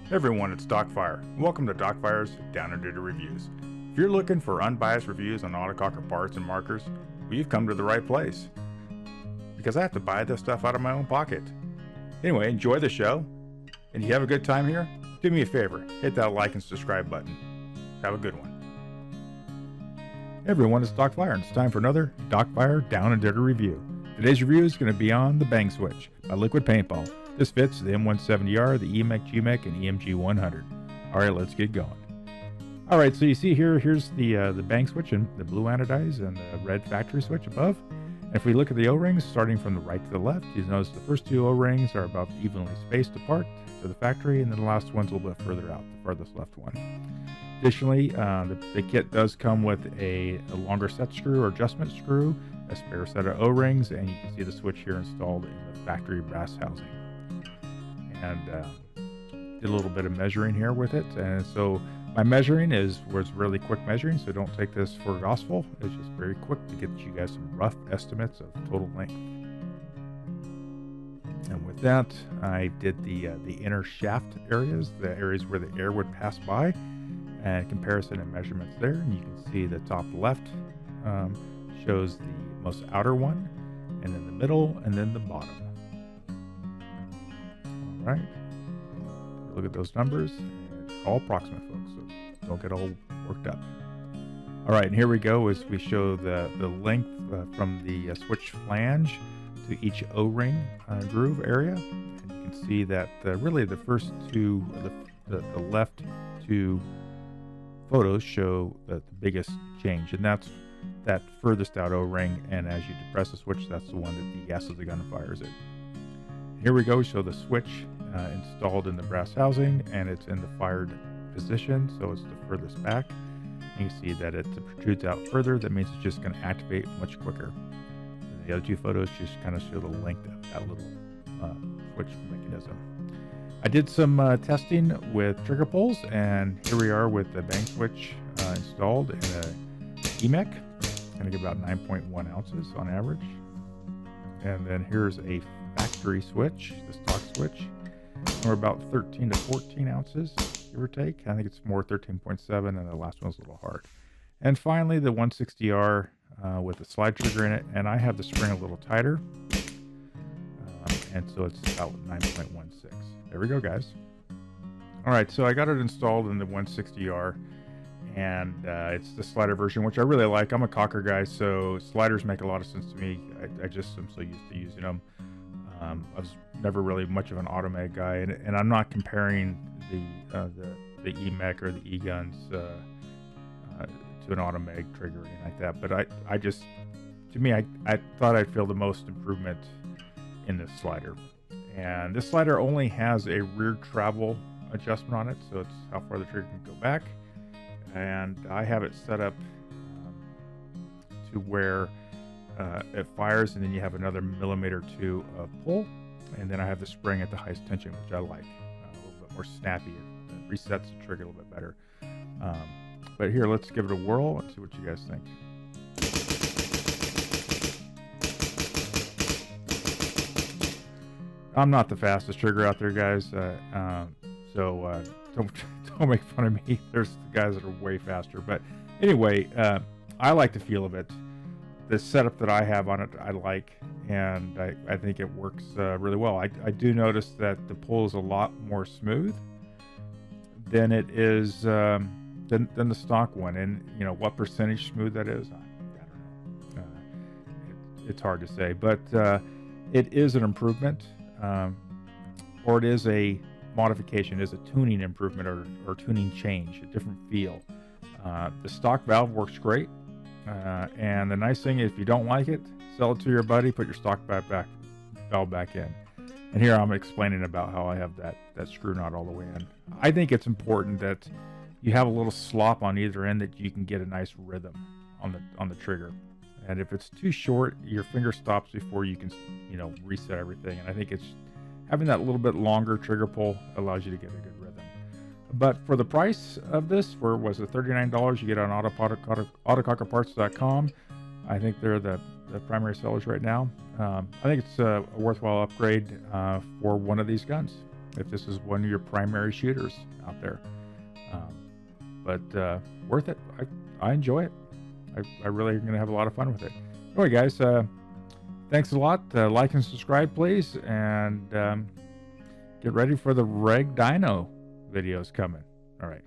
Hey everyone, it's Docfire. Welcome to Docfire's Down and Dirty Reviews. If you're looking for unbiased reviews on autococker parts and markers, well, you've come to the right place. Because I have to buy this stuff out of my own pocket. Anyway, enjoy the show. And if you have a good time here, do me a favor, hit that like and subscribe button. Have a good one. Hey everyone, it's Docfire, and it's time for another Docfire Down and Dirty Review. Today's review is going to be on the Bang Switch by Liquid Paintball. This fits the M170R, the EMEC, GMEC, and EMG 100. Alright, let's get going. Alright, so you see here's the Bang Switch and the blue anodized and the red factory switch above. And if we look at the O-rings, starting from the right to the left, you notice the first two O-rings are about evenly spaced apart to the factory, and then the last one's a little bit further out, the farthest left one. Additionally, the kit does come with a longer set screw or adjustment screw, a spare set of O-rings, and you can see the switch here installed in the factory brass housing. And did a little bit of measuring here with it, and so my measuring was really quick measuring, so don't take this for gospel. It's just very quick to get you guys some rough estimates of total length. And with that, I did the inner shaft areas, the areas where the air would pass by, and comparison and measurements there. And you can see the top left shows the most outer one, and then the middle, and then the bottom. Right, look at those numbers, all approximate, folks, so don't get all worked up. All right, and here we go as we show the length from the switch flange to each O-ring groove area. And you can see that really the first two, the left two photos show the biggest change, and that's that furthest out O-ring, and as you depress the switch, that's the one that the gas of the gun fires it. Here we go, show the switch installed in the brass housing, and it's in the fired position, so it's the furthest back. And you see that it protrudes out further. That means it's just going to activate much quicker. And the other two photos just kind of show the length of that little switch mechanism. I did some testing with trigger pulls, and here we are with the Bang Switch installed in a EMEC. Going to get about 9.1 ounces on average. And then here's a factory switch, the stock switch. We're about 13 to 14 ounces, give or take. I think it's more 13.7, and the last one's a little hard. And finally, the 160R with the slide trigger in it, and I have the spring a little tighter, and so it's about 9.16. There we go, guys. All right, so I got it installed in the 160R, and it's the slider version, which I really like. I'm a cocker guy, so sliders make a lot of sense to me. I just am so used to using them. I was never really much of an automag guy, and I'm not comparing the EMEC or the E-guns to an automag trigger or anything like that. But I thought I'd feel the most improvement in this slider. And this slider only has a rear travel adjustment on it, so it's how far the trigger can go back. And I have it set up to where it fires, and then you have another millimeter or two of pull, and then I have the spring at the highest tension, which I like. A little bit more snappy. It resets the trigger a little bit better. But here, let's give it a whirl and see what you guys think. I'm not the fastest trigger out there, guys, so don't make fun of me. There's the guys that are way faster. But anyway, I like the feel of it. The setup that I have on it, I like, and I think it works really well. I do notice that the pull is a lot more smooth than it is than the stock one. And you know what percentage smooth that is, I don't know. It's hard to say, but it is an improvement, or it is a modification, is a tuning improvement or tuning change, a different feel. The stock valve works great. And the nice thing is, if you don't like it, sell it to your buddy, put your stock valve back in. And here I'm explaining about how I have that screw knot all the way in. I think it's important that you have a little slop on either end, that you can get a nice rhythm on the trigger. And if it's too short, your finger stops before you can, reset everything. And I think it's having that little bit longer trigger pull allows you to get a good rhythm. But for the price of this, was it $39? You get it on autocockerparts.com. I think they're the primary sellers right now. I think it's a worthwhile upgrade for one of these guns. if this is one of your primary shooters out there. But worth it. I enjoy it. I really am going to have a lot of fun with it. Anyway, guys, thanks a lot. Like and subscribe, please. And get ready for the Reg Dino videos coming. All right.